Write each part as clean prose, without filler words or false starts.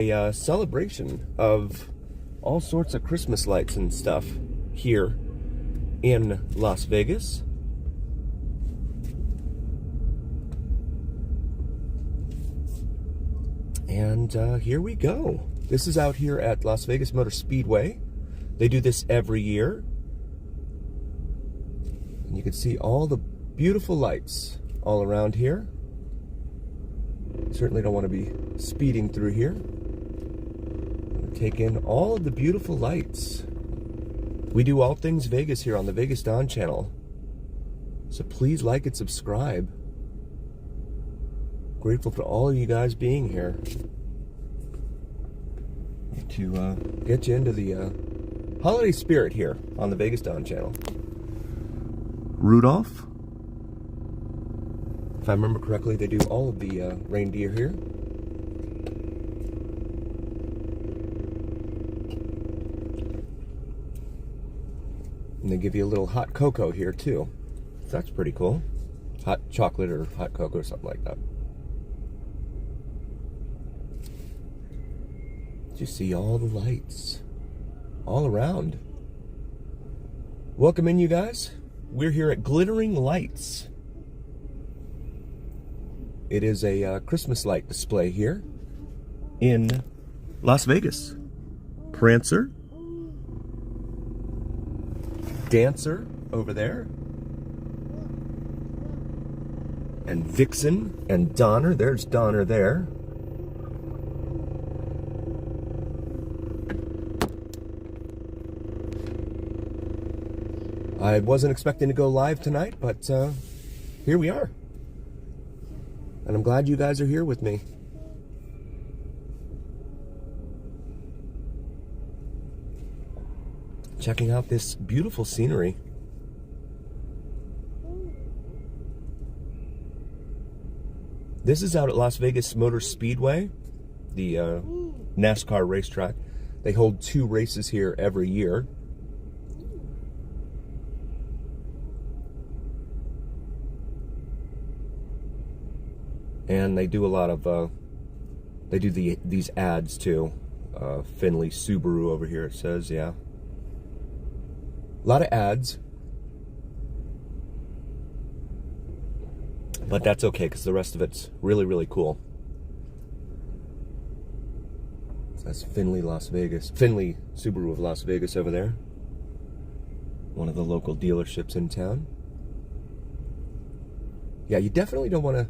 A celebration of all sorts of Christmas lights and stuff here in Las Vegas. And here we go. This is out here at Las Vegas Motor Speedway. They do this every year. And you can see all the beautiful lights all around here. Certainly don't want to be speeding through here. Take in all of the beautiful lights. We do all things Vegas here on the VegasDon channel. So please like and subscribe. Grateful for all of you guys being here to get you into the holiday spirit here on the VegasDon channel. Rudolph. If I remember correctly, they do all of the reindeer here. And they give you a little hot cocoa here too. So that's pretty cool. Hot chocolate or hot cocoa or something like that. You see all the lights all around. Welcome in, you guys. We're here at Glittering Lights. It is a Christmas light display here in Las Vegas. Prancer, Dancer over there, and Vixen and Donner. There's Donner there. I wasn't expecting to go live tonight, but here we are. And I'm glad you guys are here with me. Checking out this beautiful scenery. This is out at Las Vegas Motor Speedway, the NASCAR racetrack. They hold 2 races here every year. And they do a lot of, they do these ads too. Finley Subaru over here, it says, yeah. A lot of ads. But that's okay, because the rest of it's really, really cool. So that's Finley Subaru of Las Vegas over there. One of the local dealerships in town. Yeah, you definitely don't want to...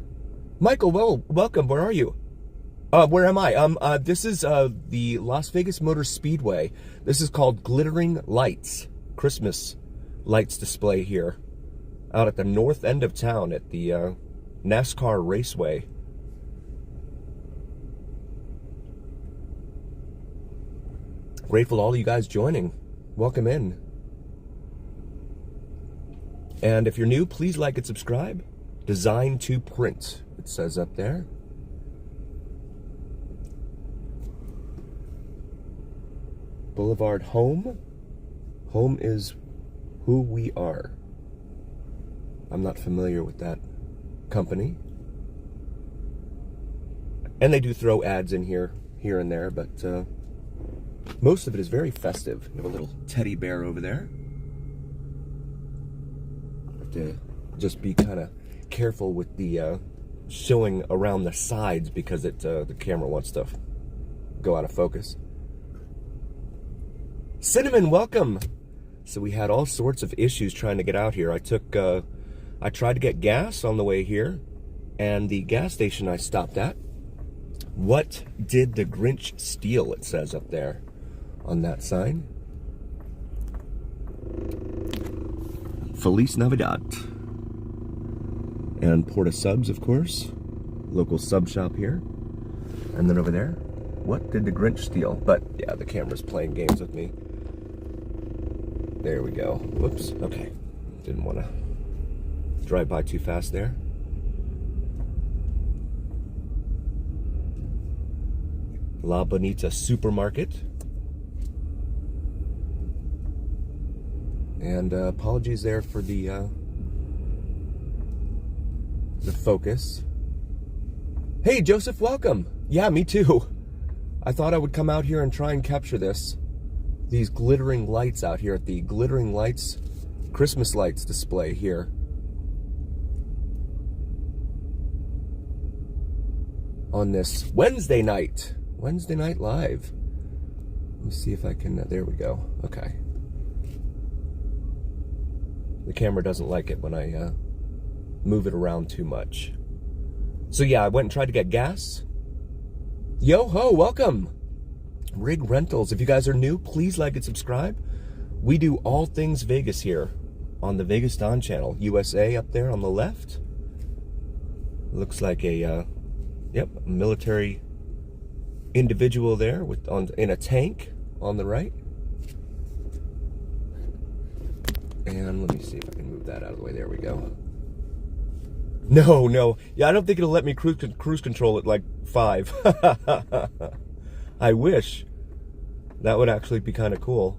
Michael, well, welcome. Where are you? Where am I? This is the Las Vegas Motor Speedway. This is called Glittering Lights. Christmas lights display here. Out at the north end of town at the NASCAR Raceway. Grateful to all of you guys joining. Welcome in. And if you're new, please like and subscribe. Design to print, it says up there. Boulevard Home. Home is who we are. I'm not familiar with that company. And they do throw ads in here and there, but most of it is very festive. You have a little teddy bear over there. Have to just be kind of careful with the showing around the sides because the camera wants to go out of focus. Cinnamon, welcome. So we had all sorts of issues trying to get out here. I tried to get gas on the way here, and the gas station I stopped at, what did the Grinch steal? It says up there on that sign. Feliz Navidad. And Porta Subs, of course. Local sub shop here. And then over there, what did the Grinch steal? But yeah, the camera's playing games with me. There we go. Whoops. Okay. Didn't want to drive by too fast there. La Bonita Supermarket. And apologies there for the focus. Hey, Joseph, welcome. Yeah, me too. I thought I would come out here and try and capture these glittering lights out here at the Glittering Lights Christmas lights display here. On this Wednesday night live. Let me see if I can, there we go. Okay. The camera doesn't like it when I move it around too much. So yeah, I went and tried to get gas. Yo ho, welcome. Rig Rentals. If you guys are new, please like and subscribe. We do all things Vegas here on the VegasDon channel. USA up there on the left. Looks like a military individual there in a tank on the right. And let me see if I can move that out of the way. There we go. No. Yeah, I don't think it'll let me cruise control at like 5. I wish. That would actually be kind of cool.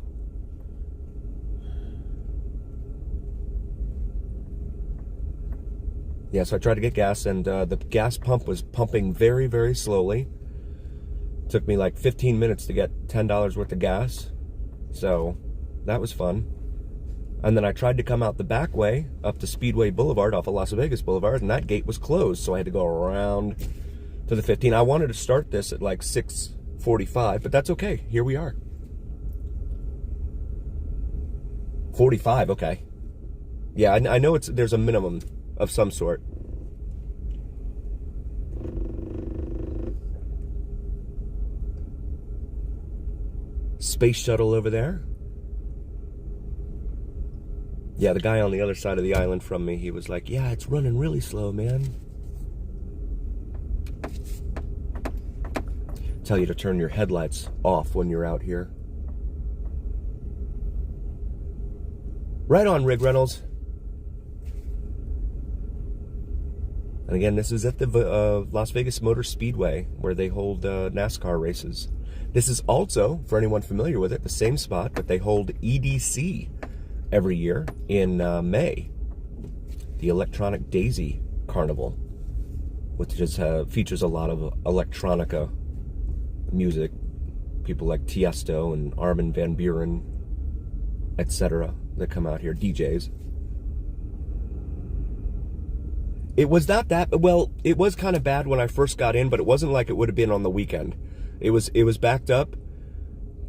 Yeah, so I tried to get gas, and the gas pump was pumping very, very slowly. Took me like 15 minutes to get $10 worth of gas. So that was fun. And then I tried to come out the back way up to Speedway Boulevard off of Las Vegas Boulevard, and that gate was closed, so I had to go around to the 15. I wanted to start this at like 6:45, but that's okay. Here we are. 45, okay. Yeah, I know there's a minimum of some sort. Space shuttle over there. Yeah, the guy on the other side of the island from me, he was like, yeah, it's running really slow, man. Tell you to turn your headlights off when you're out here. Right on, Rig Reynolds. And again, this is at the Las Vegas Motor Speedway, where they hold NASCAR races. This is also, for anyone familiar with it, the same spot, but they hold EDC every year in May. The Electronic Daisy Carnival, which just features a lot of electronica music. People like Tiesto and Armin van Buuren, etc. that come out here, DJs. It was not that, well, it was kind of bad when I first got in, but it wasn't like it would have been on the weekend. It was backed up,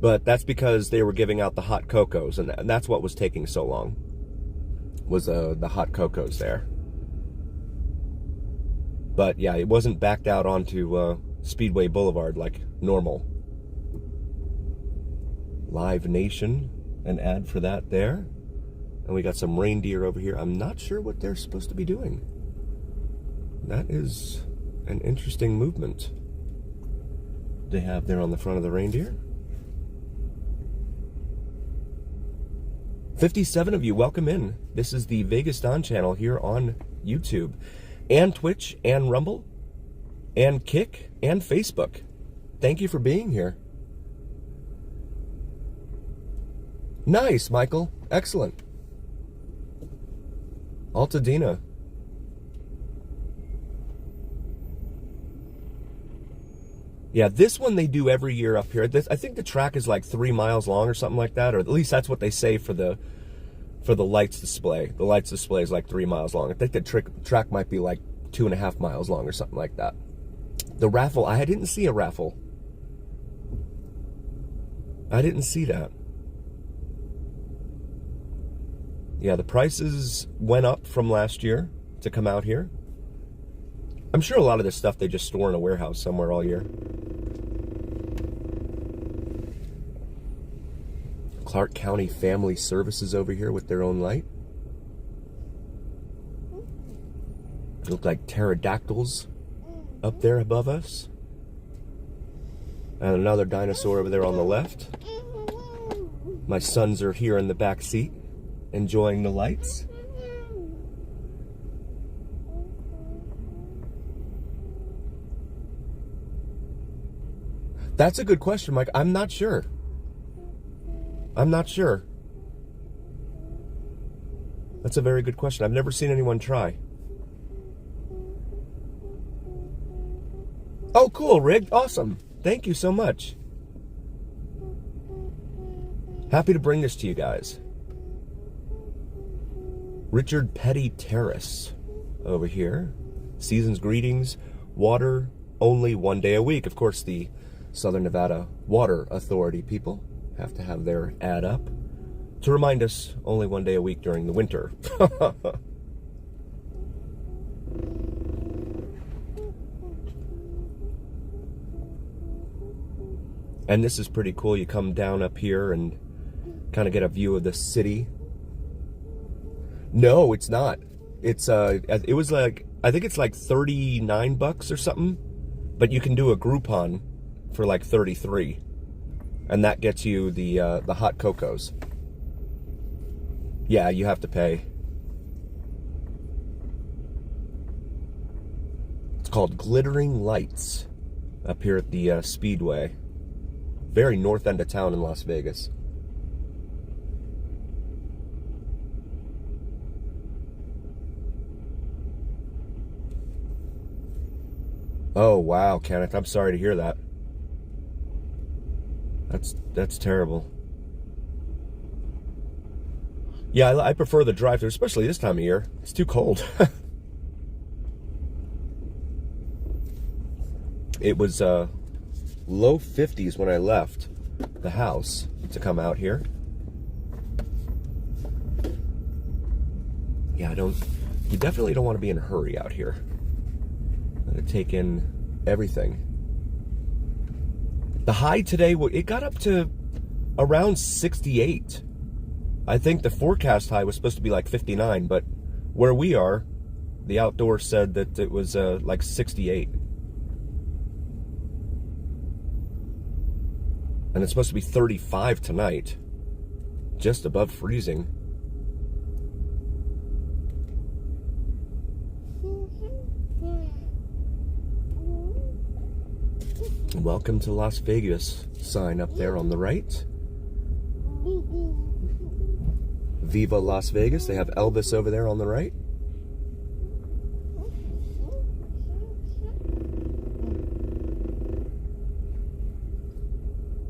but that's because they were giving out the hot cocos, and that's what was taking so long, was the hot cocos there. But yeah, it wasn't backed out onto Speedway Boulevard like normal. Live Nation, an ad for that there. And we got some reindeer over here. I'm not sure what they're supposed to be doing. That is an interesting movement they have there on the front of the reindeer. 57 of you, welcome in. This is the VegasDon channel here on YouTube, and Twitch, and Rumble, and Kick, and Facebook. Thank you for being here. Nice, Michael. Excellent. Altadena. Yeah, this one they do every year up here. I think the track is like 3 miles long or something like that, or at least that's what they say for the lights display. The lights display is like 3 miles long. I think the track might be like 2.5 miles long or something like that. The raffle, I didn't see a raffle. I didn't see that. Yeah, the prices went up from last year to come out here. I'm sure a lot of this stuff they just store in a warehouse somewhere all year. Clark County Family Services over here with their own light. They look like pterodactyls up there above us. And another dinosaur over there on the left. My sons are here in the back seat, enjoying the lights. That's a good question, Mike. I'm not sure. I'm not sure. That's a very good question. I've never seen anyone try. Oh, cool, Rig. Awesome. Thank you so much. Happy to bring this to you guys. Richard Petty Terrace over here. Season's greetings. Water only 1 day a week. Of course, the Southern Nevada Water Authority people have to have their ad up to remind us only 1 day a week during the winter. And this is pretty cool. You come down up here and kind of get a view of the city. No, it's not. It's it was like, I think it's like $39 or something, but you can do a Groupon for like 33, and that gets you the hot cocos. Yeah, you have to pay. It's called Glittering Lights up here at the Speedway. Very north end of town in Las Vegas. Oh, wow, Kenneth, I'm sorry to hear that. That's terrible. Yeah, I prefer the drive-thru, especially this time of year. It's too cold. It was low 50s when I left the house to come out here. Yeah, you definitely don't want to be in a hurry out here. To take in everything. The high today, it got up to around 68. I think the forecast high was supposed to be like 59, but where we are, the outdoor said that it was like 68. And it's supposed to be 35 tonight, just above freezing. Welcome to Las Vegas sign up there on the right. Viva Las Vegas. They have Elvis over there on the right.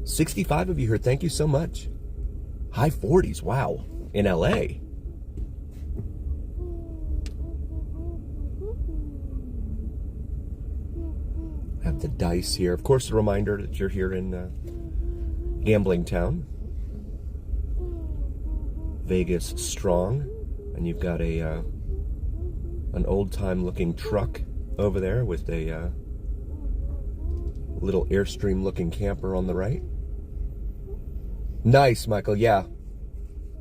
$65 of you here. Thank you so much. High 40s. Wow. In LA. Have the dice here. Of course, a reminder that you're here in Gambling Town. Vegas strong. And you've got an old-time looking truck over there with a little Airstream looking camper on the right. Nice, Michael. Yeah.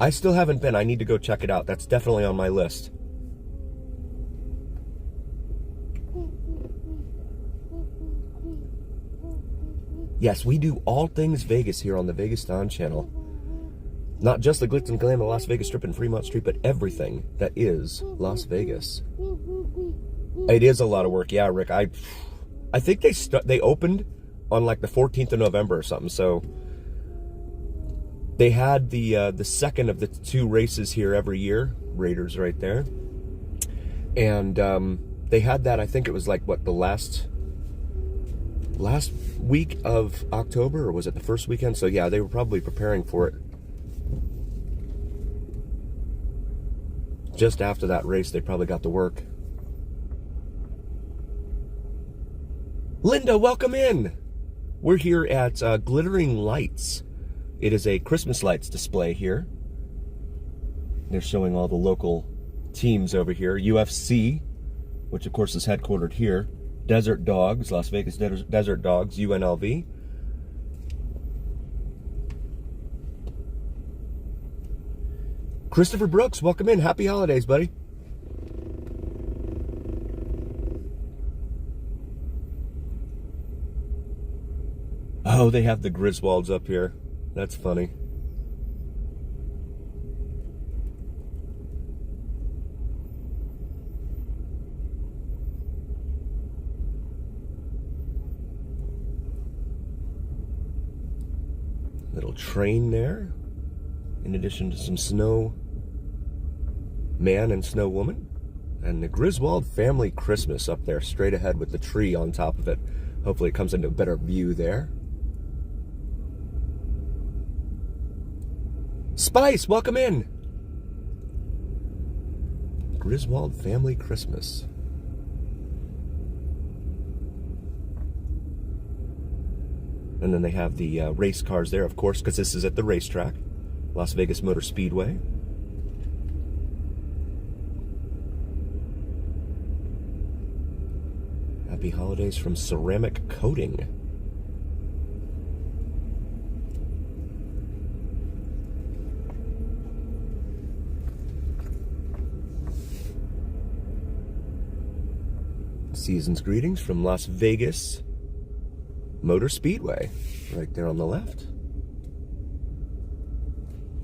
I still haven't been. I need to go check it out. That's definitely on my list. Yes, we do all things Vegas here on the VegasDon channel. Not just the glitz and glam of Las Vegas Strip and Fremont Street, but everything that is Las Vegas. It is a lot of work. Yeah, Rick. I think they opened on like the 14th of November or something. So they had the second of the two races here every year. Raiders right there. And they had that, I think it was like, what, the last week of October, or was it the first weekend? So yeah, they were probably preparing for it. Just after that race, they probably got to work. Linda, welcome in. We're here at Glittering Lights. It is a Christmas lights display here. They're showing all the local teams over here. UFC, which of course is headquartered here. Desert Dogs, Las Vegas Desert Dogs, UNLV. Christopher Brooks, welcome in. Happy holidays, buddy. Oh, they have the Griswolds up here. That's funny. Little train there, in addition to some snow man and snow woman. And the Griswold family Christmas up there, straight ahead with the tree on top of it. Hopefully it comes into a better view there. Spice, welcome in. Griswold Family Christmas. And then they have the race cars there, of course, because this is at the racetrack, Las Vegas Motor Speedway. Happy holidays from Ceramic Coating. Season's greetings from Las Vegas Motor Speedway, right there on the left.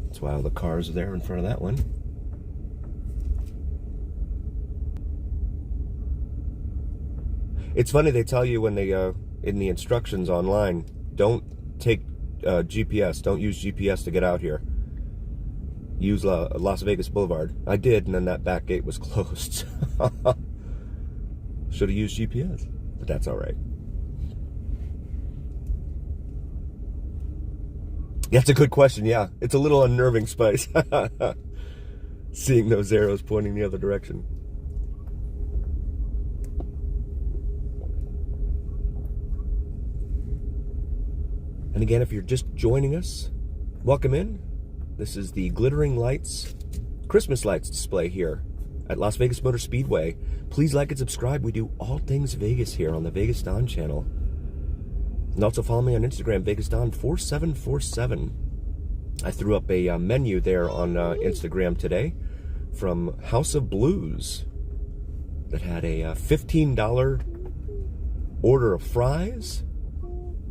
That's why all the cars are there in front of that one. It's funny, they tell you when they, in the instructions online, don't take GPS, don't use GPS to get out here. Use Las Vegas Boulevard. I did, and then that back gate was closed. Should have used GPS, but that's all right. That's a good question, yeah. It's a little unnerving, Spice. Seeing those arrows pointing the other direction. And again, if you're just joining us, welcome in. This is the Glittering Lights, Christmas lights display here at Las Vegas Motor Speedway. Please like and subscribe. We do all things Vegas here on the VegasDon channel. And also follow me on Instagram, VegasDon4747. I threw up a menu there on Instagram today from House of Blues that had a $15 order of fries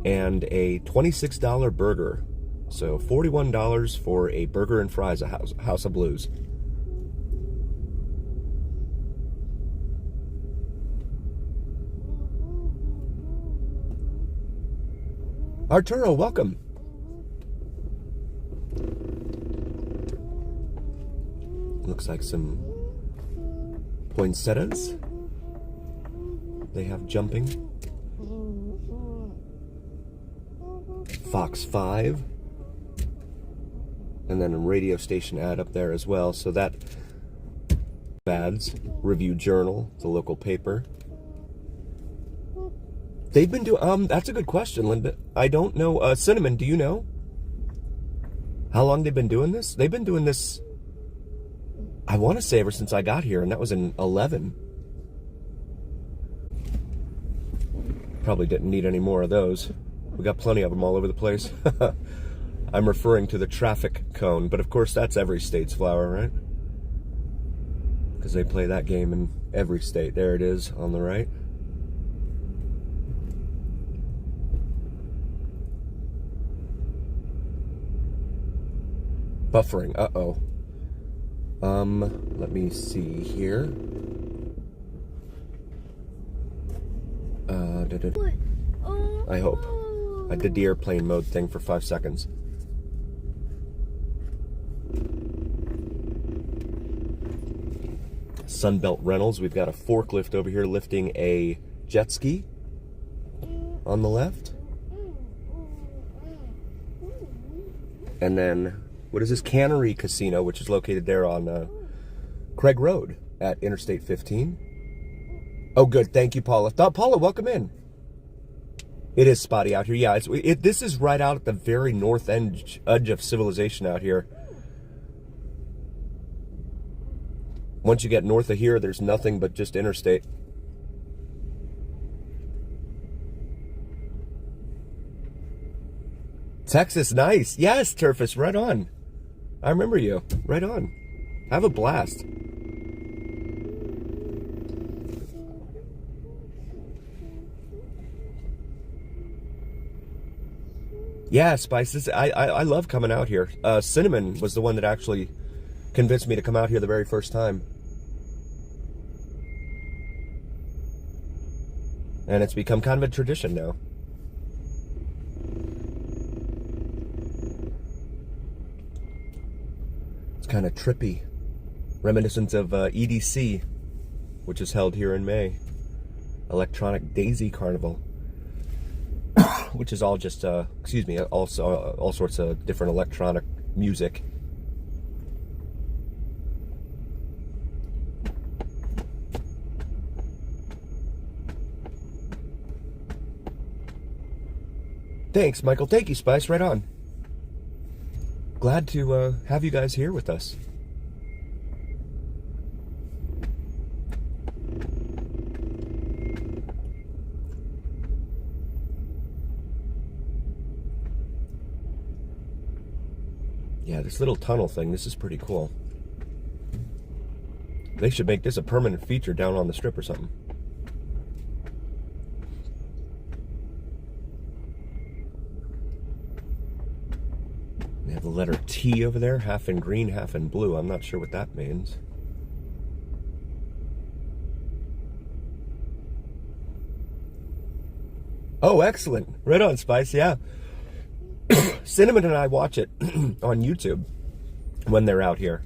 and a $26 burger. So $41 for a burger and fries at House of Blues. Arturo, welcome. Looks like some poinsettias. They have jumping. Fox 5. And then a radio station ad up there as well. So that ads, Review Journal, the local paper. They've been doing, that's a good question, Linda. I don't know. Cinnamon, do you know how long they've been doing this? They've been doing this, I want to say, ever since I got here, and that was in 11. Probably didn't need any more of those. We got plenty of them all over the place. I'm referring to the traffic cone, but of course that's every state's flower, right? Because they play that game in every state. There it is on the right. Buffering, uh-oh. Let me see here. I hope. I did the airplane mode thing for 5 seconds. Sunbelt Rentals, we've got a forklift over here lifting a jet ski on the left. And then, what is this? Cannery Casino, which is located there on Craig Road at Interstate 15. Oh, good. Thank you, Paula. Paula, welcome in. It is spotty out here. Yeah, this is right out at the very north edge of civilization out here. Once you get north of here, there's nothing but just interstate. Texas, nice. Yes, Turfus, right on. I remember you. Right on. Have a blast. Yeah, Spices. I love coming out here. Cinnamon was the one that actually convinced me to come out here the very first time. And it's become kind of a tradition now. It's kind of trippy. Reminiscent of EDC, which is held here in May. Electronic Daisy Carnival. which is all just, excuse me, also all sorts of different electronic music. Thanks, Michael. Thank you, Spice. Right on. Glad to have you guys here with us. Yeah, this little tunnel thing, this is pretty cool. They should make this a permanent feature down on the strip or something. They have the letter T over there, half in green, half in blue. I'm not sure what that means. Oh, excellent. Right on, Spice, yeah. Cinnamon and I watch it on YouTube when they're out here.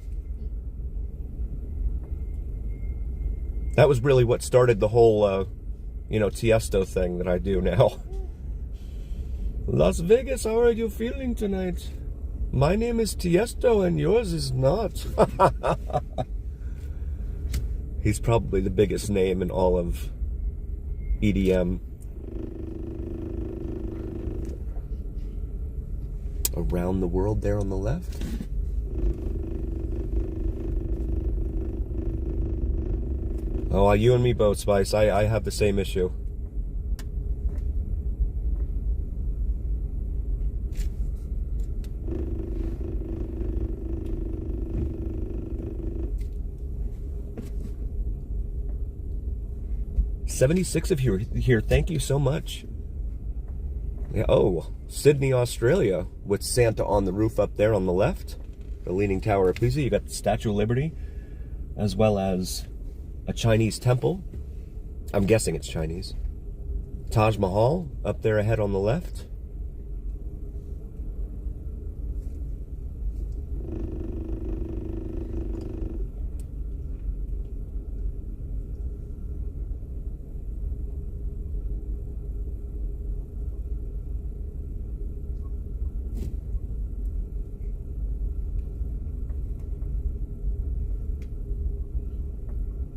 That was really what started the whole, you know, Tiesto thing that I do now. Las Vegas, how are you feeling tonight? My name is Tiesto and yours is not. He's probably the biggest name in all of EDM. Around the world there on the left. Oh, you and me both, Spice. I have the same issue. $76 of you here. Thank you so much. Yeah, oh, Sydney, Australia, with Santa on the roof up there on the left, the Leaning Tower of Pisa. You got the Statue of Liberty, as well as a Chinese temple. I'm guessing it's Chinese. Taj Mahal up there ahead on the left.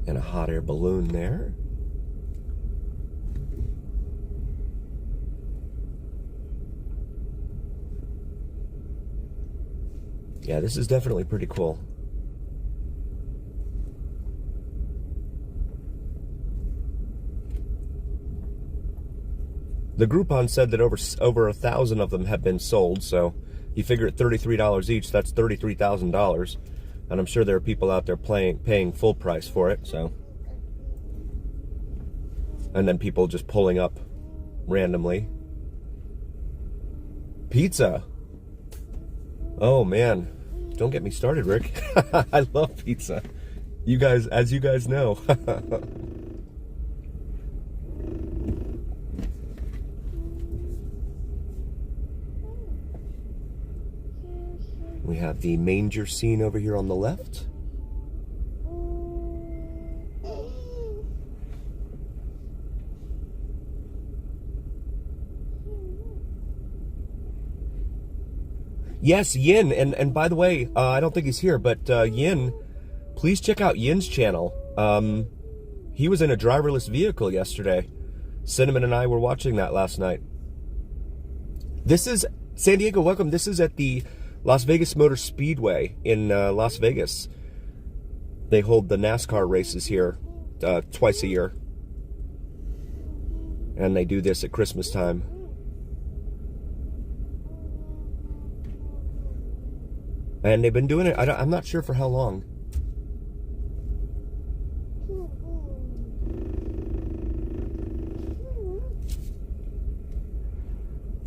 And a hot air balloon there. Yeah, this is definitely pretty cool. The Groupon said that over 1,000 of them have been sold, so you figure at $33 each, that's $33,000. And I'm sure there are people out there paying full price for it, so. And then people just pulling up randomly. Pizza. Oh man, don't get me started, Rick. I love pizza. You guys, as you guys know. We have the manger scene over here on the left. Yes, Yin, and by the way, I don't think he's here, but Yin, please check out Yin's channel. He was in a driverless vehicle yesterday. Cinnamon and I were watching that last night. This is, San Diego, welcome. This is at the Las Vegas Motor Speedway in Las Vegas. They hold the NASCAR races here twice a year. And they do this at Christmas time. And they've been doing it, I'm not sure for how long.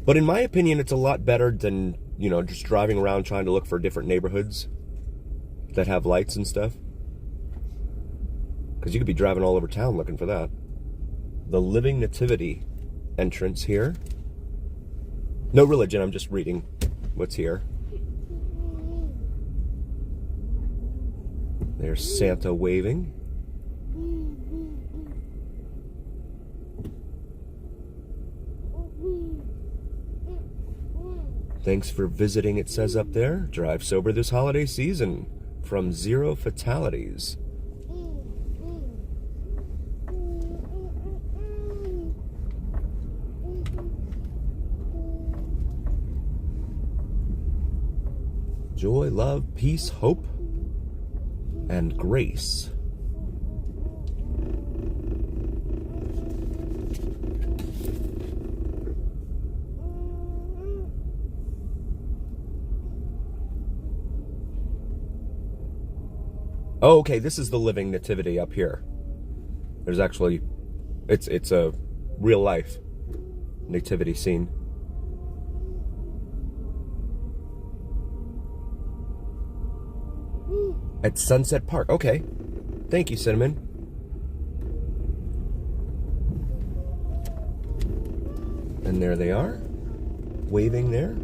But in my opinion, it's a lot better than, you know, just driving around trying to look for different neighborhoods that have lights and stuff. Because you could be driving all over town looking for that. The Living Nativity entrance here. No religion, I'm just reading what's here. There's Santa waving. Thanks for visiting, it says up there. Drive sober this holiday season from 0 fatalities. Joy, love, peace, hope, and grace. Oh, okay, this is the living nativity up here. There's actually, it's a real life nativity scene. At Sunset Park. Okay. Thank you, Cinnamon. And there they are, waving there.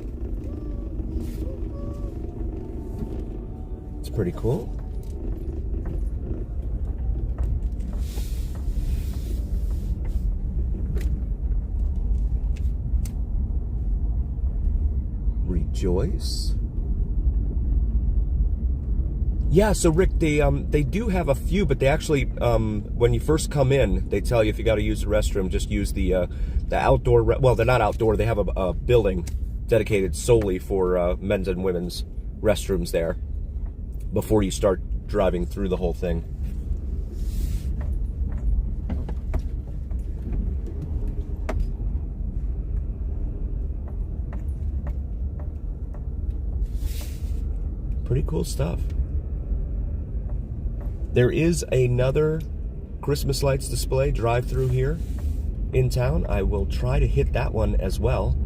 It's pretty cool. Rejoice. Yeah, so Rick, they do have a few, but they actually, when you first come in, they tell you if you got to use the restroom, just use the outdoor. Well, they're not outdoor. They have a building dedicated solely for men's and women's restrooms there before you start driving through the whole thing. Pretty cool stuff. There is another Christmas lights display drive-through here in town. I will try to hit that one as well.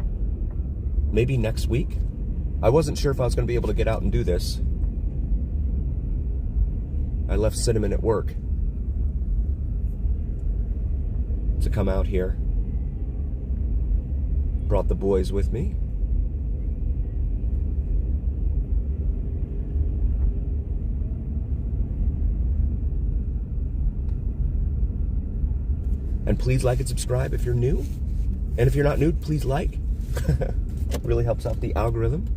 Maybe next week. I wasn't sure if I was going to be able to get out and do this. I left Cinnamon at work to come out here. Brought the boys with me. And please like and subscribe if you're new. And if you're not new, please like. It really helps out the algorithm.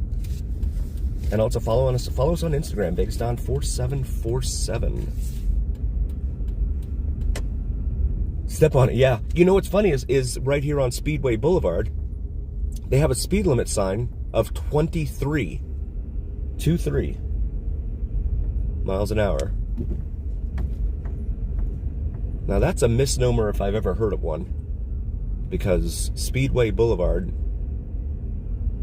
And also follow us on Instagram, VegasDon4747. Step on it, yeah. You know what's funny is right here on Speedway Boulevard, they have a speed limit sign of 23 miles an hour. Now that's a misnomer if I've ever heard of one, because Speedway Boulevard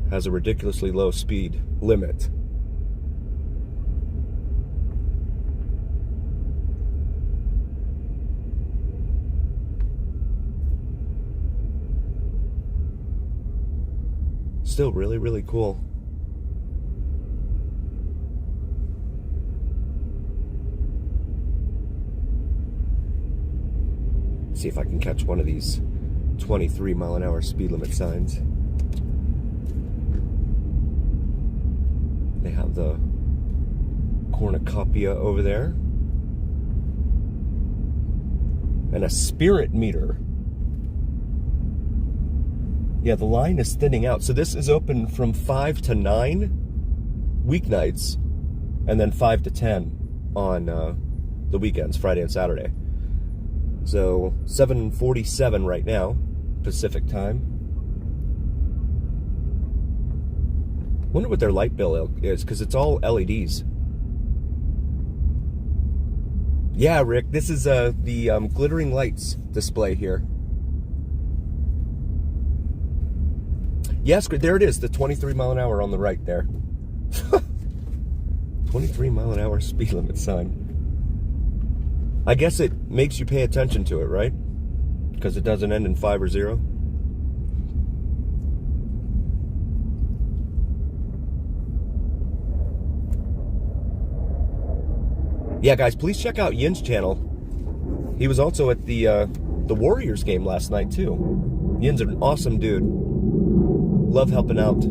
has a ridiculously low speed limit. Still really, really cool. See if I can catch one of these 23 mile an hour speed limit signs. They have the cornucopia over there. And a spirit meter. Yeah, the line is thinning out. So this is open from 5 to 9 weeknights, and then 5 to 10 on the weekends, Friday and Saturday. So 7:47 right now, Pacific time. Wonder what their light bill is, because it's all LEDs. Yeah, Rick, this is the glittering lights display here. Yes, there it is, the 23 mile an hour on the right there. 23 mile an hour speed limit sign. I guess it makes you pay attention to it, right? Because it doesn't end in 5 or 0. Yeah, guys, please check out Yin's channel. He was also at the Warriors game last night, too. Yin's an awesome dude. Love helping out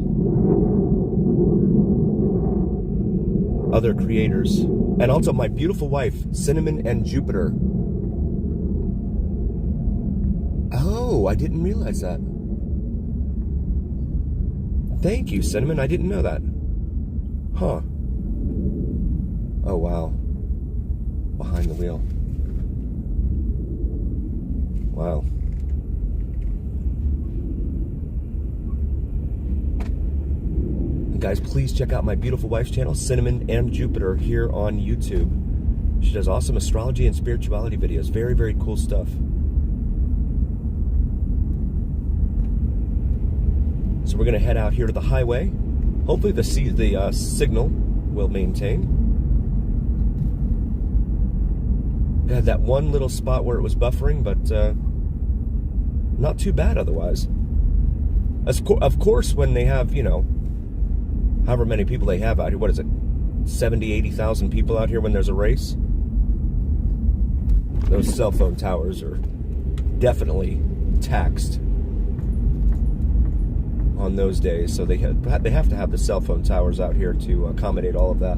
other creators. And also my beautiful wife, Cinnamon and Jupiter. Oh, I didn't realize that. Thank you, Cinnamon. I didn't know that. Huh. Oh, wow. Behind the wheel. Wow. And guys, please check out my beautiful wife's channel, Cinnamon and Jupiter, here on YouTube. She does awesome astrology and spirituality videos. Very, very cool stuff. So we're going to head out here to the highway. Hopefully the signal will maintain. We had that one little spot where it was buffering, but not too bad otherwise. Of course, when they have, you know, however many people they have out here, what is it, 70, 80,000 people out here when there's a race? Those cell phone towers are definitely taxed on those days, so they have to have the cell phone towers out here to accommodate all of that.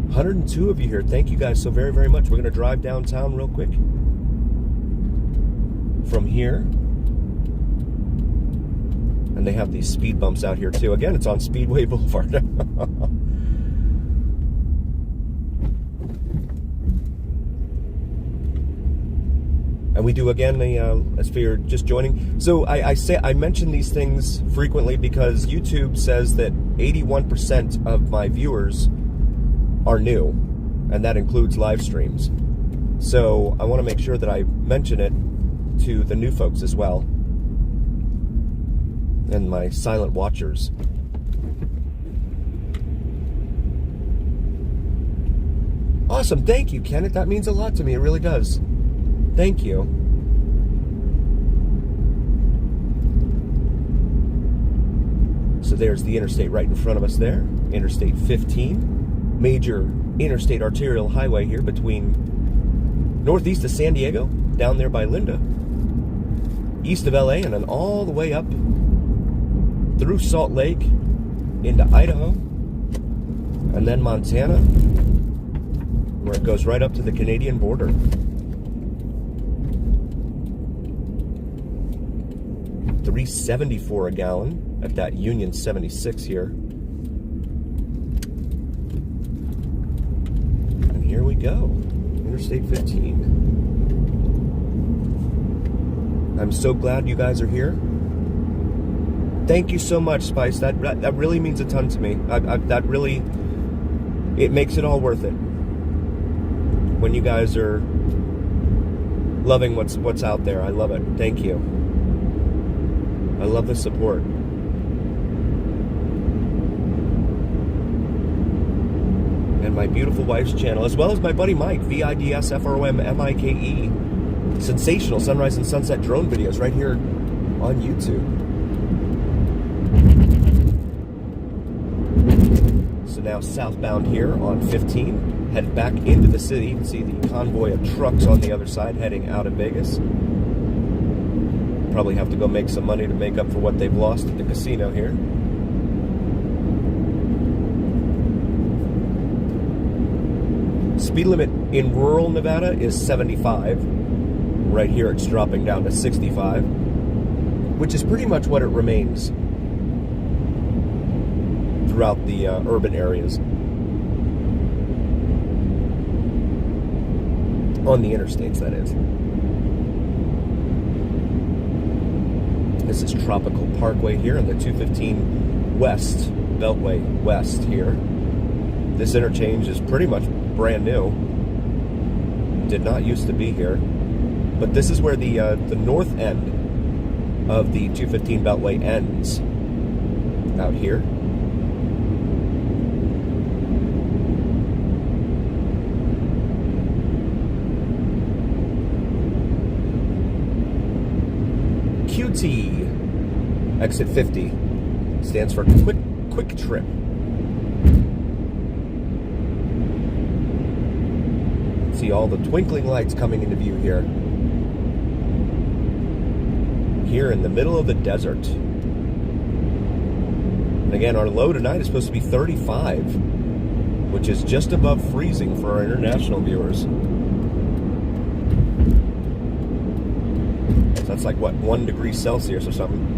102 of you here. Thank you guys so very, very much. We're going to drive downtown real quick from here. And they have these speed bumps out here too. Again, it's on Speedway Boulevard. And we do again, as for you're just joining. So I mention these things frequently because YouTube says that 81% of my viewers are new, and that includes live streams. So I want to make sure that I mention it to the new folks as well, and my silent watchers. Awesome, thank you, Kenneth. That means a lot to me. It really does. Thank you. So there's the interstate right in front of us there. Interstate 15. Major interstate arterial highway here between northeast of San Diego, down there by Linda, east of LA, and then all the way up through Salt Lake into Idaho, and then Montana, where it goes right up to the Canadian border. $3.74 a gallon at that Union 76 here. And here we go, Interstate 15. I'm so glad you guys are here. Thank you so much, Spice. That really means a ton to me. That really, it makes it all worth it. When you guys are loving what's out there, I love it. Thank you. I love the support. And my beautiful wife's channel, as well as my buddy Mike, VidsFromMike, sensational sunrise and sunset drone videos right here on YouTube. So now southbound here on 15, head back into the city. You can see the convoy of trucks on the other side heading out of Vegas. Probably have to go make some money to make up for what they've lost at the casino here. Speed limit in rural Nevada is 75. Right here it's dropping down to 65, which is pretty much what it remains throughout the urban areas. On the interstates, that is. This is Tropical Parkway here on the 215 West, Beltway West here. This interchange is pretty much brand new. Did not used to be here. But this is where the north end of the 215 Beltway ends. Out here. QT. Exit 50 stands for quick trip. See all the twinkling lights coming into view here. Here in the middle of the desert. And again, our low tonight is supposed to be 35, which is just above freezing for our international viewers. So that's like, what, 1 degree Celsius or something?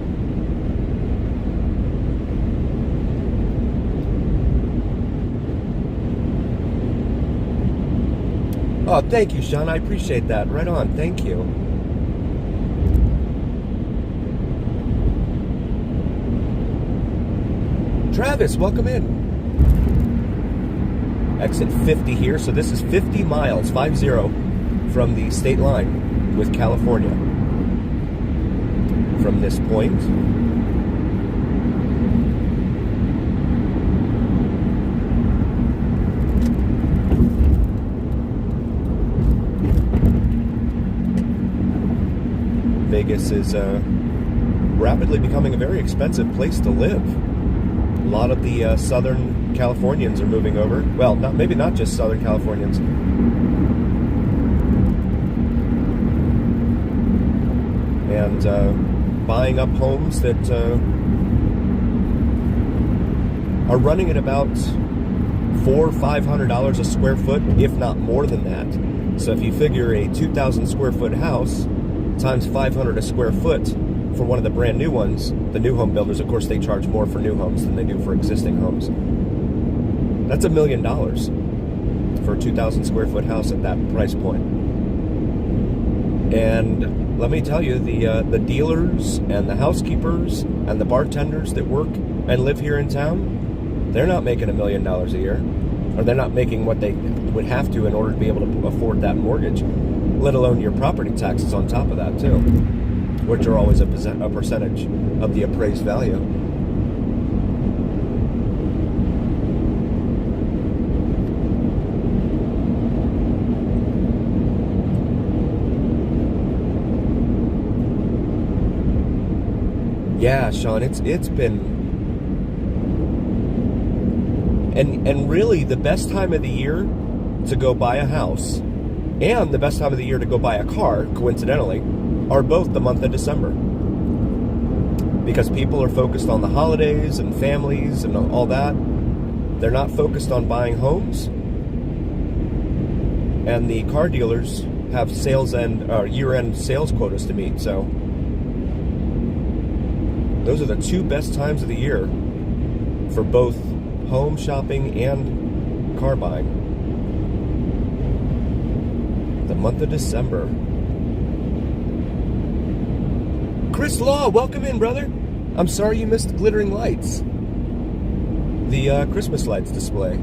Oh, thank you, Sean. I appreciate that. Right on. Thank you. Travis, welcome in. Exit 50 here. So this is 50 miles, 50, from the state line with California. From this point. Vegas is rapidly becoming a very expensive place to live. A lot of the Southern Californians are moving over. Well, maybe not just Southern Californians. And buying up homes that are running at about $400 or $500 a square foot, if not more than that. So if you figure a 2,000 square foot house times $500 a square foot for one of the brand new ones, the new home builders, of course, they charge more for new homes than they do for existing homes. That's $1 million for a 2,000 square foot house at that price point. And let me tell you, the dealers and the housekeepers and the bartenders that work and live here in town, they're not making $1 million a year, or they're not making what they would have to in order to be able to afford that mortgage, let alone your property taxes on top of that too, which are always a percentage of the appraised value. Yeah, Sean, it's been, and really the best time of the year to go buy a house and the best time of the year to go buy a car, coincidentally, are both the month of December. Because people are focused on the holidays and families and all that. They're not focused on buying homes. And the car dealers have year-end sales quotas to meet, so those are the two best times of the year for both home shopping and car buying. The month of December. Chris Law, welcome in, brother. I'm sorry you missed glittering lights. The Christmas lights display.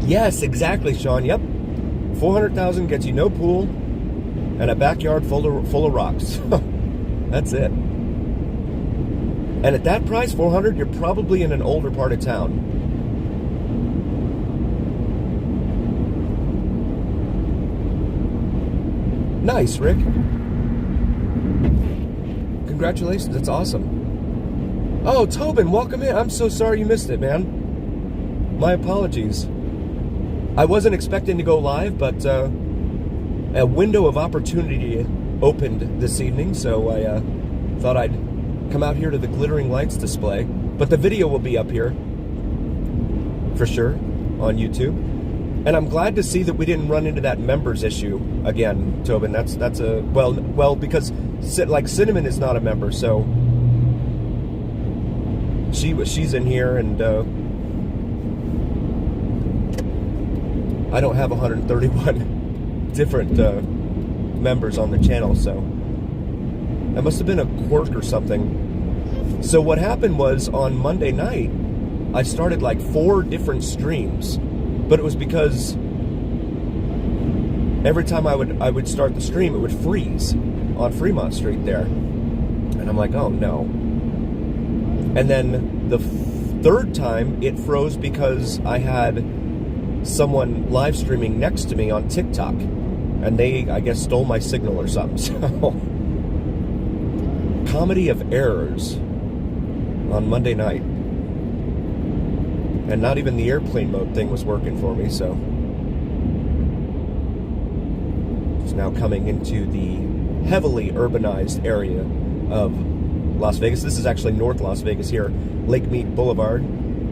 Yes, exactly, Sean. Yep. 400,000 gets you no pool and a backyard full of rocks. That's it. And at that price, 400, you're probably in an older part of town. Nice, Rick. Congratulations, that's awesome. Oh, Tobin, welcome in. I'm so sorry you missed it, man. My apologies. I wasn't expecting to go live, but a window of opportunity opened this evening, so I thought I'd come out here to the glittering lights display. But the video will be up here, for sure, on YouTube. And I'm glad to see that we didn't run into that members issue again, Tobin. That's a well because like Cinnamon is not a member, so she's in here, and I don't have 131 different members on the channel, so that must have been a quirk or something. So what happened was on Monday night, I started like 4 different streams. But it was because every time I would start the stream, it would freeze on Fremont Street there. And I'm like, oh no. And then the third time, it froze because I had someone live streaming next to me on TikTok. And they, I guess, stole my signal or something. So, comedy of errors on Monday night. And not even the airplane mode thing was working for me, so it's now coming into the heavily urbanized area of Las Vegas. This is actually North Las Vegas here, Lake Mead Boulevard.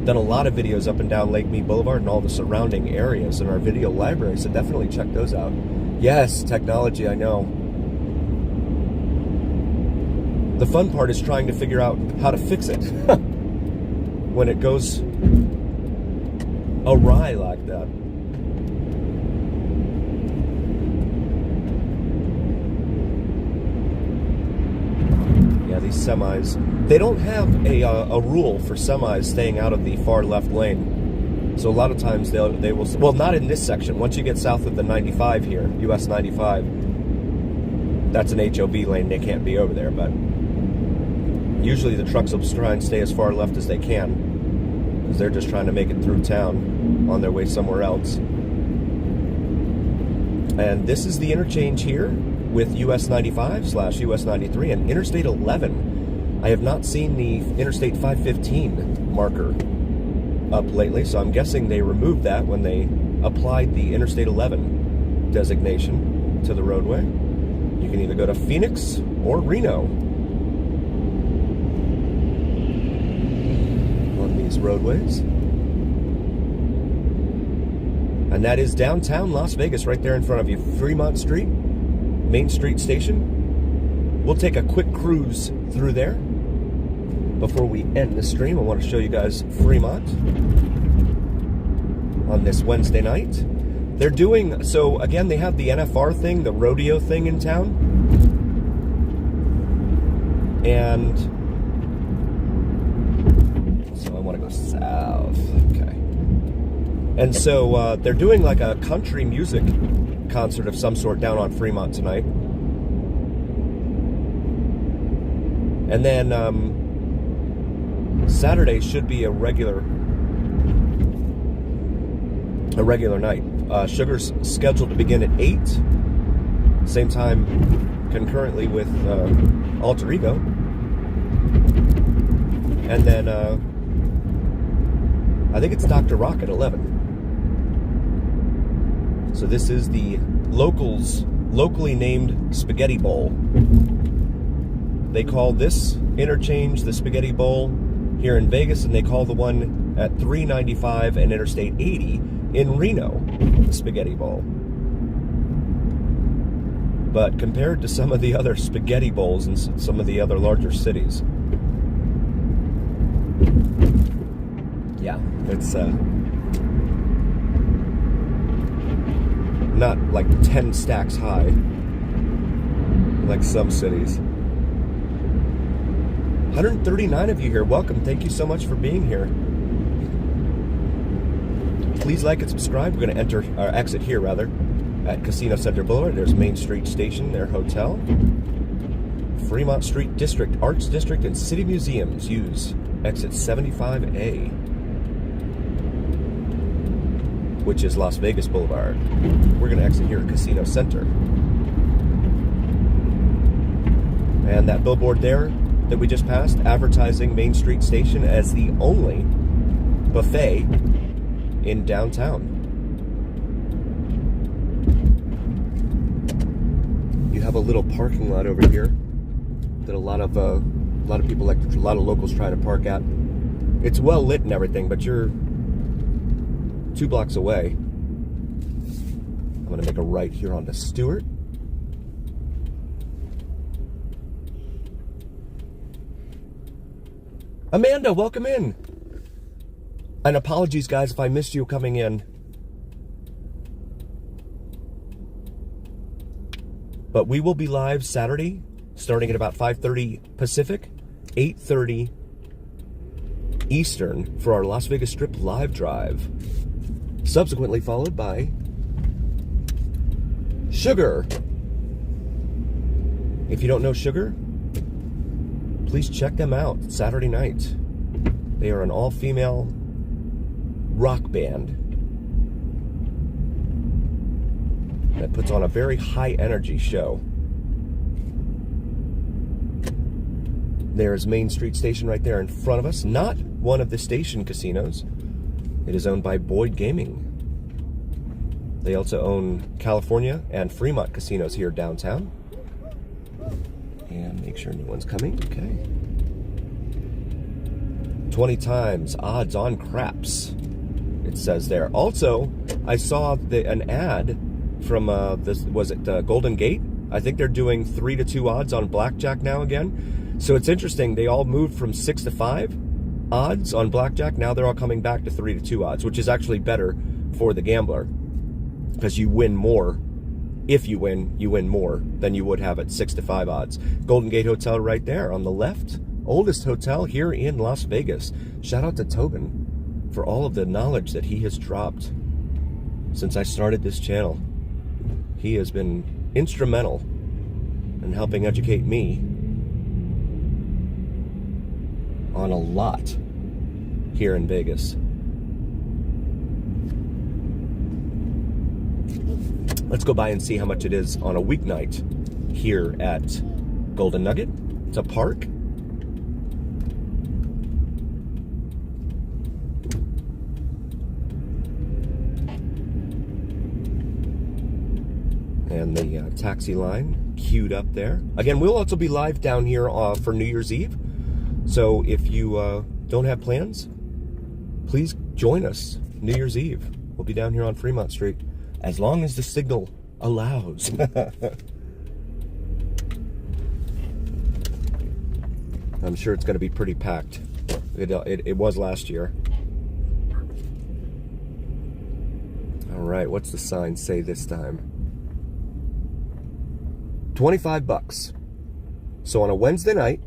Done a lot of videos up and down Lake Mead Boulevard and all the surrounding areas in our video library, so definitely check those out. Yes, technology, I know. The fun part is trying to figure out how to fix it. when it goes awry like that. Yeah, these semis, they don't have a rule for semis staying out of the far left lane. So a lot of times they will, well, not in this section. Once you get south of the 95 here, US 95, that's an HOV lane. They can't be over there, but usually the trucks will try and stay as far left as they can because they're just trying to make it through town on their way somewhere else. And this is the interchange here with US 95/US 93 and Interstate 11. I have not seen the Interstate 515 marker up lately, so I'm guessing they removed that when they applied the Interstate 11 designation to the roadway. You can either go to Phoenix or Reno on these roadways. And that is downtown Las Vegas right there in front of you. Fremont Street, Main Street Station. We'll take a quick cruise through there. Before we end the stream, I want to show you guys Fremont on this Wednesday night. They're doing, so again, they have the NFR thing, the rodeo thing in town. And so I want to go south. Okay. And so they're doing like a country music concert of some sort down on Fremont tonight. And then Saturday should be a regular night. Sugar's scheduled to begin at 8, same time concurrently with Alter Ego. And then I think it's Dr. Rock at 11. So this is the locally named Spaghetti Bowl. They call this interchange the Spaghetti Bowl here in Vegas, and they call the one at 395 and Interstate 80 in Reno the Spaghetti Bowl. But compared to some of the other spaghetti bowls in some of the other larger cities, yeah, it's not like 10 stacks high like some cities. 139 of you here. Welcome. Thank you so much for being here. Please like and subscribe. We're going to exit here rather at Casino Center Boulevard. There's Main Street Station, their hotel. Fremont Street District, Arts District, and City Museums use exit 75A, which is Las Vegas Boulevard. We're going to exit here at Casino Center. And that billboard there that we just passed, advertising Main Street Station as the only buffet in downtown. You have a little parking lot over here that a lot of people like, a lot of locals try to park at. It's well lit and everything, but you're 2 blocks away. I'm going to make a right here onto Stewart. Amanda, welcome in. And apologies, guys, if I missed you coming in. But we will be live Saturday, starting at about 5:30 Pacific, 8:30 Eastern for our Las Vegas Strip live drive. Subsequently followed by Sugar. If you don't know Sugar, please check them out Saturday night. They are an all-female rock band that puts on a very high-energy show. There's Main Street Station right there in front of us. Not one of the station casinos. It is owned by Boyd Gaming. They also own California and Fremont casinos here downtown. And make sure no one's coming. Okay. 20 times odds on craps, it says there. Also, I saw an ad from was it Golden Gate? I think they're doing 3-2 odds on blackjack now again. So it's interesting. They all moved from 6 to 5. odds on blackjack. Now they're all coming back to 3-2 odds, which is actually better for the gambler because you win more. If you win more than you would have at 6-5 odds. Golden Gate Hotel right there on the left. Oldest hotel here in Las Vegas. Shout out to Tobin for all of the knowledge that he has dropped since I started this channel. He has been instrumental in helping educate me on a lot here in Vegas. Let's go by and see how much it is on a weeknight here at Golden Nugget. It's a park. And the taxi line queued up there. Again, we'll also be live down here for New Year's Eve. So if you don't have plans, please join us New Year's Eve. We'll be down here on Fremont Street. As long as the signal allows. I'm sure it's going to be pretty packed. It was last year. All right, what's the sign say this time? $25. So on a Wednesday night,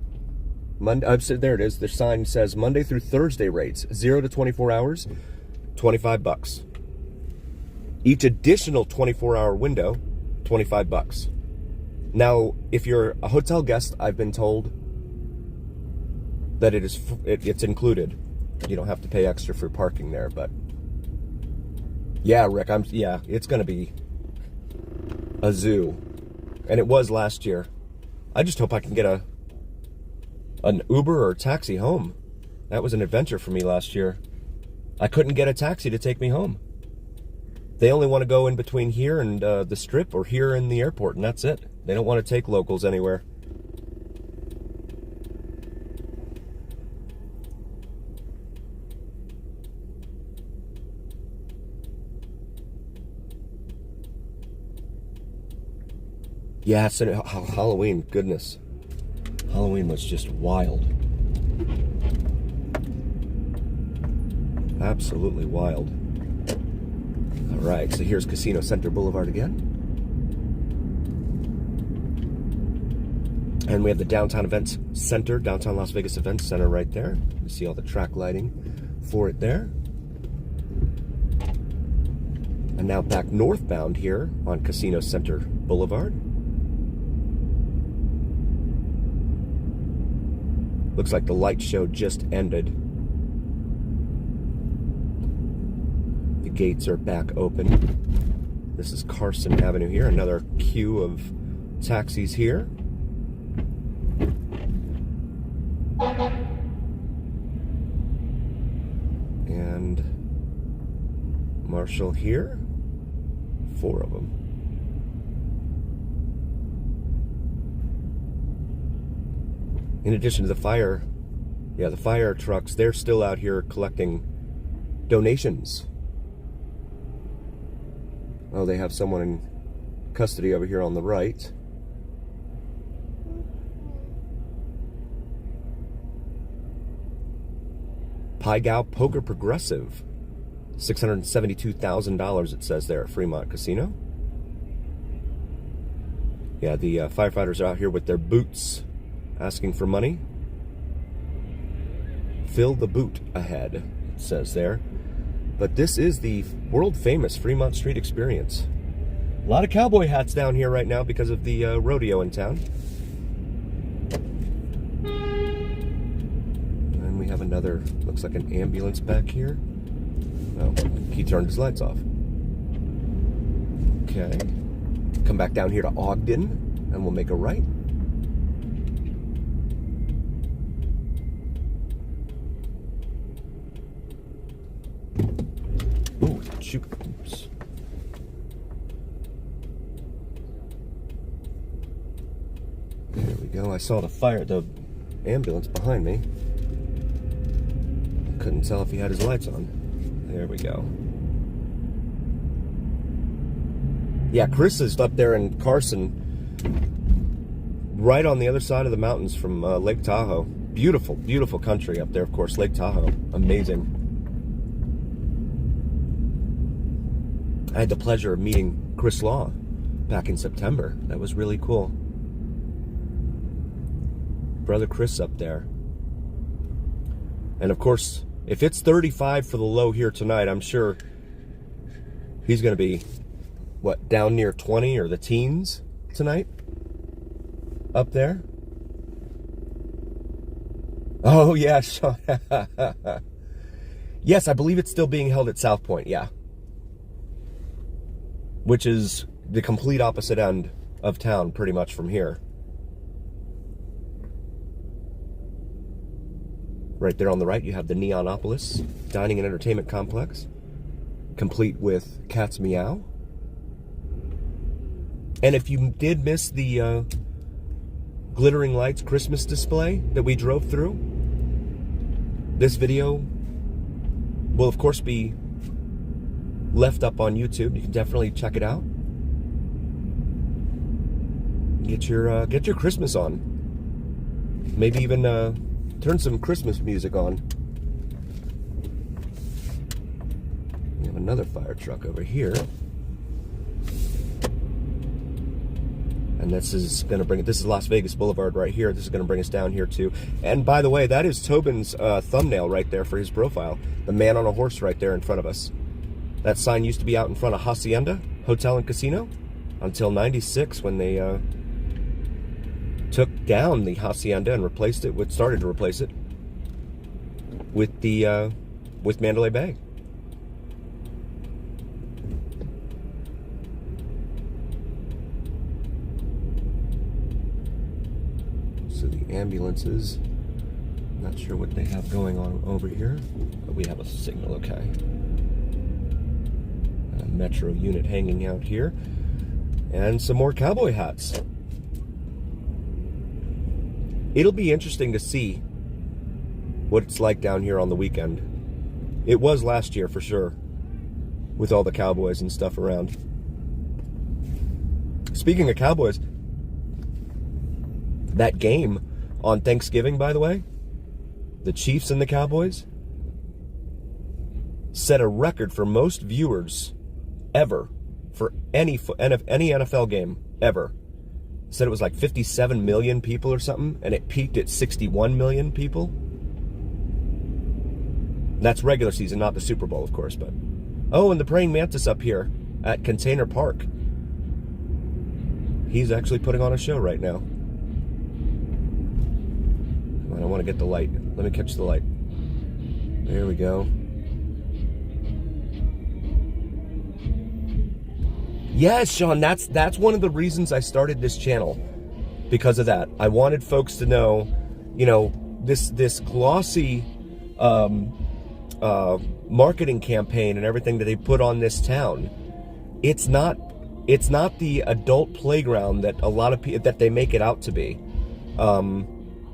there it is. The sign says Monday through Thursday rates, 0 to 24 hours, $25. Each additional 24-hour window, $25. Now, if you're a hotel guest, I've been told that it's included. You don't have to pay extra for parking there, but yeah, Rick, it's going to be a zoo, and it was last year. I just hope I can get an Uber or a taxi home. That was an adventure for me last year. I couldn't get a taxi to take me home. They only want to go in between here and the Strip or here in the airport, and that's it. They don't want to take locals anywhere. Yeah, so Halloween, goodness. Halloween was just wild. Absolutely wild. All right, so here's Casino Center Boulevard again. And we have the Downtown Events Center, Downtown Las Vegas Events Center right there. You see all the track lighting for it there. And now back northbound here on Casino Center Boulevard. Looks like the light show just ended. The gates are back open. This is Carson Avenue here. Another queue of taxis here. And Marshall here. 4 of them. In addition to the fire trucks, they're still out here collecting donations. Oh, they have someone in custody over here on the right. Pygao Poker Progressive. $672,000 it says there at Fremont Casino. Yeah, the firefighters are out here with their boots asking for money. Fill the boot ahead, it says there. But this is the world famous Fremont Street experience. A lot of cowboy hats down here right now because of the rodeo in town. And we have another, looks like an ambulance back here. Oh, he turned his lights off. Okay. Come back down here to Ogden, and we'll make a right. Oh, shoot. Oops. There we go. I saw the ambulance behind me. Couldn't tell if he had his lights on. There we go. Yeah, Chris is up there in Carson, right on the other side of the mountains from Lake Tahoe. beautiful, beautiful country up there, of course. Lake Tahoe, amazing. I had the pleasure of meeting Chris Law back in September. That was really cool. Brother Chris up there. And of course, if it's 35 for the low here tonight, I'm sure he's going to be, what, down near 20 or the teens tonight? Up there? Oh, yeah. Yes, I believe it's still being held at South Point, yeah. Which is the complete opposite end of town, pretty much, from here. Right there on the right, you have the Neonopolis Dining and Entertainment Complex, complete with Cat's Meow. And if you did miss the Glittering Lights Christmas display that we drove through, this video will, of course, be left up on YouTube. You can definitely check it out. Get your Christmas on. Maybe even turn some Christmas music on. We have another fire truck over here. And this is going to bring it. This is Las Vegas Boulevard right here. This is going to bring us down here too. And by the way, that is Tobin's thumbnail right there for his profile. The man on a horse right there in front of us. That sign used to be out in front of Hacienda Hotel and Casino until '96 when they took down the Hacienda and replaced it with, started to replace it with the with Mandalay Bay. So the ambulances, not sure what they have going on over here, but we have a signal, okay. A metro unit hanging out here, and some more cowboy hats. It'll be interesting to see what it's like down here on the weekend. It was last year for sure, with all the cowboys and stuff around. Speaking of cowboys, that game on Thanksgiving, by the way, the Chiefs and the Cowboys, set a record for most viewers ever for any NFL game ever. Said it was like 57 million people or something, and it peaked at 61 million people. That's regular season, not the Super Bowl, of course, but... Oh, and the praying mantis up here at Container Park. He's actually putting on a show right now. I don't want to get the light. Let me catch the light. There we go. Yes, Sean, that's one of the reasons I started this channel. Because of that. I wanted folks to know, you know, this glossy marketing campaign and everything that they put on this town. It's not the adult playground that a lot of people that they make it out to be.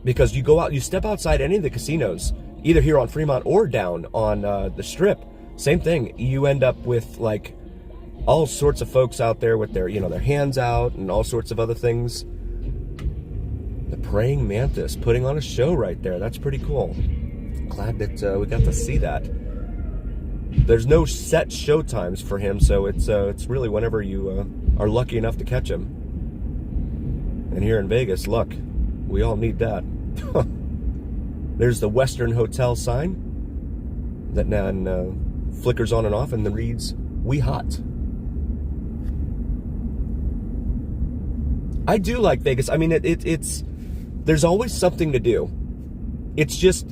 Because you go out, you step outside any of the casinos, either here on Fremont or down on the Strip, same thing. You end up with like all sorts of folks out there with their, you know, their hands out and all sorts of other things. The praying mantis putting on a show right there. That's pretty cool. Glad that we got to see that. There's no set show times for him, so it's really whenever you are lucky enough to catch him. And here in Vegas, luck. We all need that. There's the Western Hotel sign that now flickers on and off and then reads, "We hot." I do like Vegas. I mean, it's there's always something to do. It's just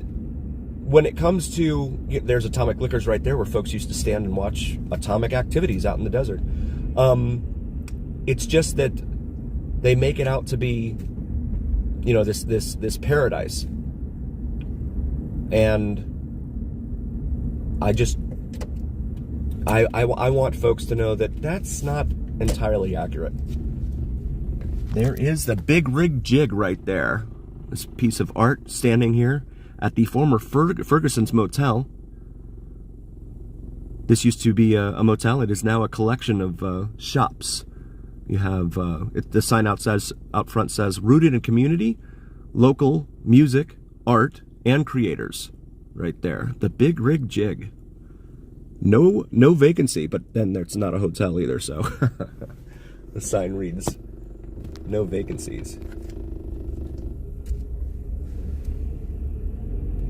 when it comes to, there's Atomic Liquors right there where folks used to stand and watch atomic activities out in the desert. It's just that they make it out to be, you know, this paradise. And I want folks to know that that's not entirely accurate. There is the Big Rig Jig right there. This piece of art standing here at the former Ferguson's Motel. This used to be a motel. It is now a collection of shops. You have the sign out front says "Rooted in Community, Local Music, art and creators right there. The Big Rig Jig. No vacancy, but then it's not a hotel either, so the sign reads no vacancies.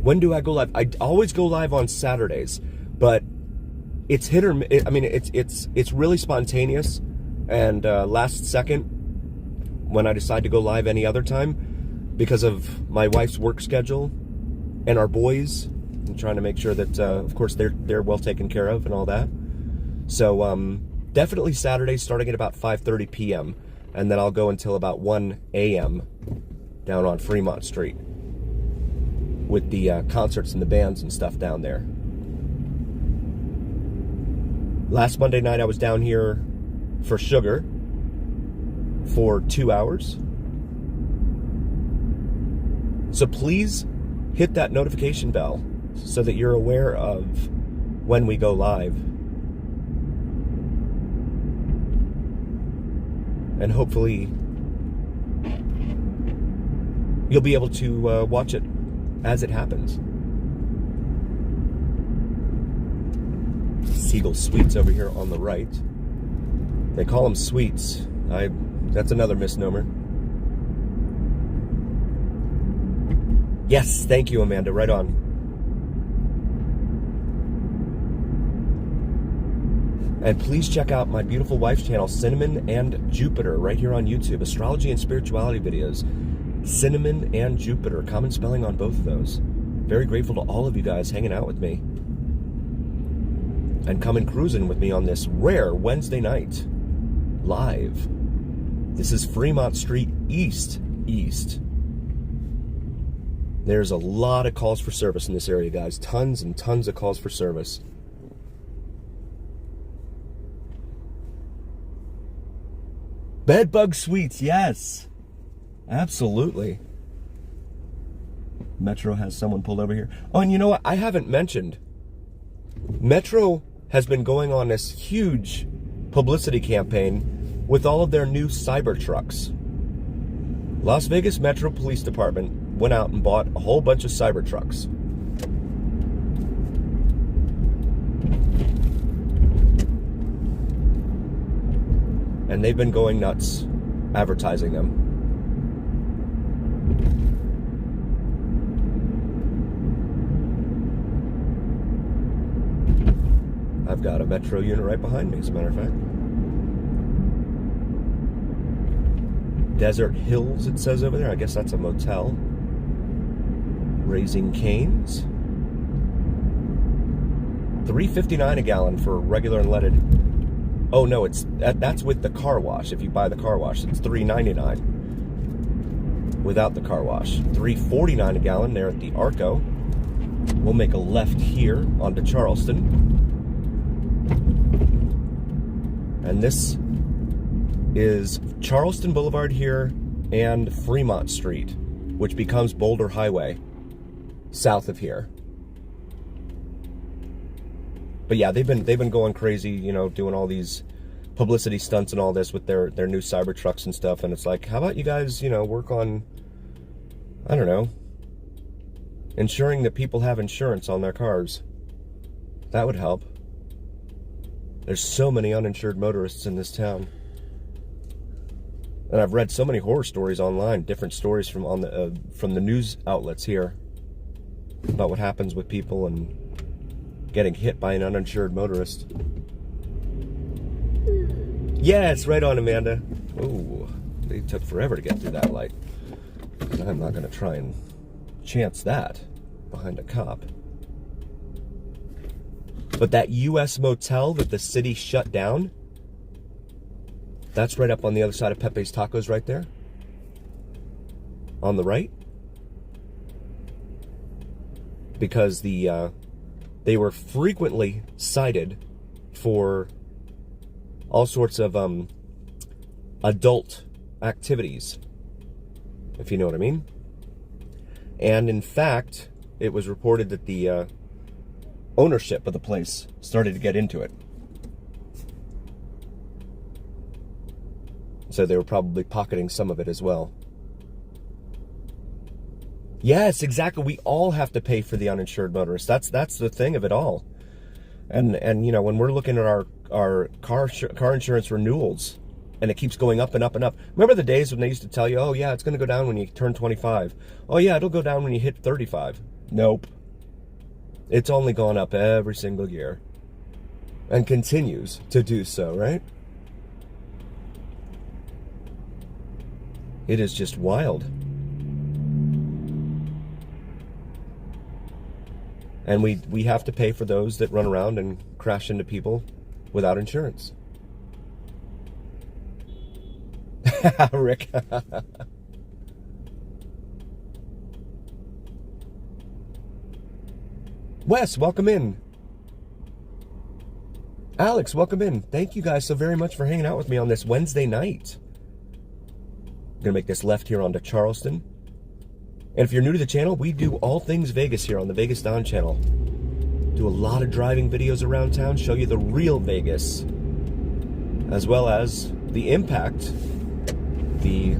When do I go live? I always go live on Saturdays, but it's hit or miss. I mean, it's really spontaneous and last second when I decide to go live any other time because of my wife's work schedule and our boys. I'm trying to make sure that, of course, they're well taken care of and all that. So definitely Saturdays starting at about 5:30 p.m. and then I'll go until about 1 a.m. down on Fremont Street with the concerts and the bands and stuff down there. Last Monday night I was down here for Sugar for 2 hours. So please hit that notification bell so that you're aware of when we go live. And hopefully you'll be able to watch it as it happens. Siegel Sweets over here on the right. They call them sweets. That's another misnomer. Yes, thank you, Amanda. Right on. And please check out my beautiful wife's channel, Cinnamon and Jupiter, right here on YouTube. Astrology and spirituality videos. Cinnamon and Jupiter. Common spelling on both of those. Very grateful to all of you guys hanging out with me. And coming cruising with me on this rare Wednesday night. Live. This is Fremont Street East. There's a lot of calls for service in this area, guys. Tons and tons of calls for service. Bedbug Sweets, yes. Absolutely. Metro has someone pulled over here. Oh, and you know what? I haven't mentioned. Metro has been going on this huge publicity campaign with all of their new cyber trucks. Las Vegas Metro Police Department went out and bought a whole bunch of cyber trucks. And they've been going nuts advertising them. I've got a Metro unit right behind me, as a matter of fact. Desert Hills, it says over there. I guess that's a motel. Raising Cane's. $3.59 a gallon for regular unleaded. Oh no, that's with the car wash. If you buy the car wash, it's $3.99 without the car wash. $3.49 a gallon there at the Arco. We'll make a left here onto Charleston. And this is Charleston Boulevard here and Fremont Street, which becomes Boulder Highway south of here. But yeah, they've been going crazy, you know, doing all these publicity stunts and all this with their new cyber trucks and stuff. And it's like, how about you guys, you know, work on, I don't know, ensuring that people have insurance on their cars. That would help. There's so many uninsured motorists in this town. And I've read so many horror stories online, different stories from the news outlets here about what happens with people and getting hit by an uninsured motorist. Yes, right on, Amanda. Oh, they took forever to get through that light. I'm not going to try and chance that behind a cop. But that U.S. motel that the city shut down, that's right up on the other side of Pepe's Tacos right there. On the right. Because they were frequently cited for all sorts of adult activities, if you know what I mean. And in fact, it was reported that the ownership of the place started to get into it. So they were probably pocketing some of it as well. Yes, exactly. We all have to pay for the uninsured motorist. That's the thing of it all. And you know, when we're looking at our car insurance renewals, and it keeps going up and up and up. Remember the days when they used to tell you, oh yeah, it's going to go down when you turn 25. Oh yeah, it'll go down when you hit 35. Nope. It's only gone up every single year. And continues to do so, right? It is just wild. And we have to pay for those that run around and crash into people without insurance. Rick. Wes, welcome in. Alex, welcome in. Thank you guys so very much for hanging out with me on this Wednesday night. I'm gonna make this left here onto Charleston. And if you're new to the channel, we do all things Vegas here on the VegasDon channel. Do a lot of driving videos around town, show you the real Vegas, as well as the impact the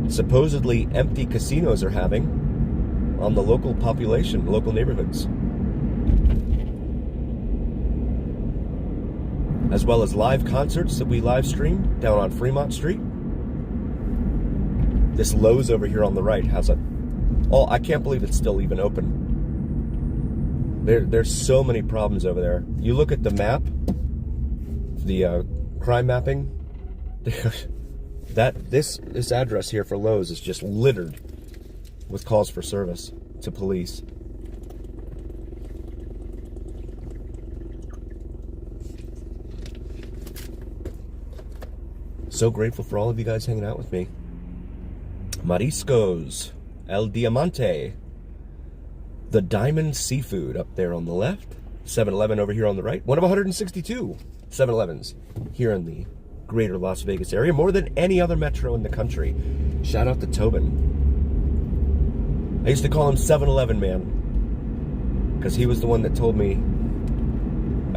supposedly empty casinos are having on the local population, local neighborhoods. As well as live concerts that we live stream down on Fremont Street. This Lowe's over here on the right has I can't believe it's still even open. There's so many problems over there. You look at the map, the crime mapping, this address here for Lowe's is just littered with calls for service to police. So grateful for all of you guys hanging out with me. Mariscos, El Diamante, the Diamond Seafood up there on the left, 7-Eleven over here on the right, one of 162 7-Elevens here in the greater Las Vegas area, more than any other metro in the country. Shout out to Tobin. I used to call him 7-Eleven Man because he was the one that told me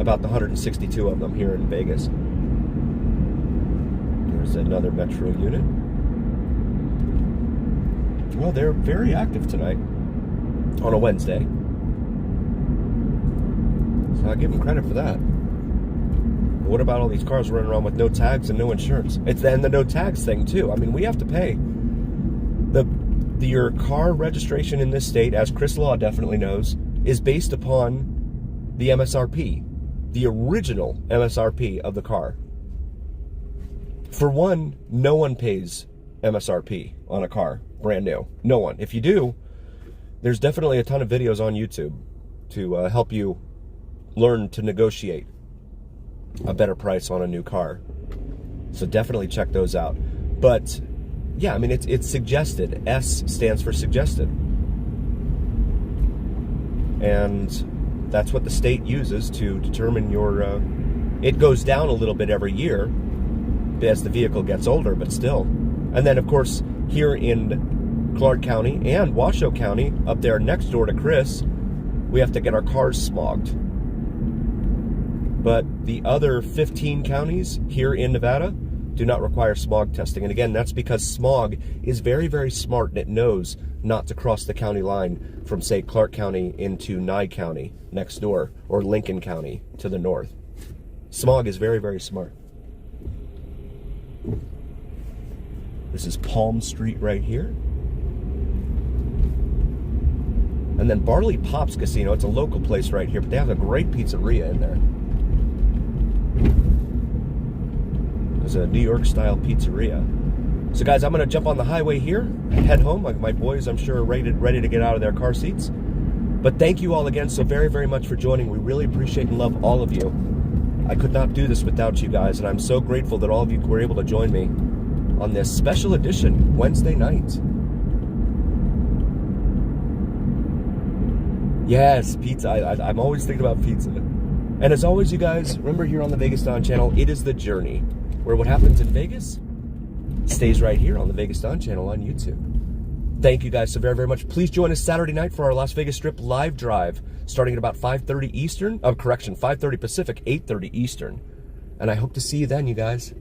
about the 162 of them here in Vegas. There's another metro unit. Well, they're very active tonight on a Wednesday, so I'll give them credit for that. But what about all these cars running around with no tags and no insurance? It's then the no tags thing too. I mean, we have to pay. Your car registration in this state, as Chris Law definitely knows, is based upon the MSRP, the original MSRP of the car. For one, no one pays MSRP on a car, brand new. No one. If you do, there's definitely a ton of videos on YouTube to help you learn to negotiate a better price on a new car. So definitely check those out. But yeah, I mean, it's suggested. S stands for suggested. And that's what the state uses to determine your, it goes down a little bit every year as the vehicle gets older, but still. And then, of course, here in Clark County and Washoe County, up there next door to Chris, we have to get our cars smogged. But the other 15 counties here in Nevada do not require smog testing. And again, that's because smog is very, very smart, and it knows not to cross the county line from, say, Clark County into Nye County next door, or Lincoln County to the north. Smog is very, very smart. This is Palm Street right here. And then Barley Pops Casino, it's a local place right here, but they have a great pizzeria in there. There's a New York style pizzeria. So guys, I'm gonna jump on the highway here and head home. My boys, I'm sure, are ready to get out of their car seats. But thank you all again so very, very much for joining. We really appreciate and love all of you. I could not do this without you guys, and I'm so grateful that all of you were able to join me on this special edition Wednesday night. Yes, pizza. I'm always thinking about pizza. And as always, you guys, remember here on the VegasDon channel, it is the journey, where what happens in Vegas stays right here on the VegasDon channel on YouTube. Thank you guys so very, very much. Please join us Saturday night for our Las Vegas Strip live drive, starting at about 5:30 Eastern. 5:30 Pacific, 8:30 Eastern. And I hope to see you then, you guys.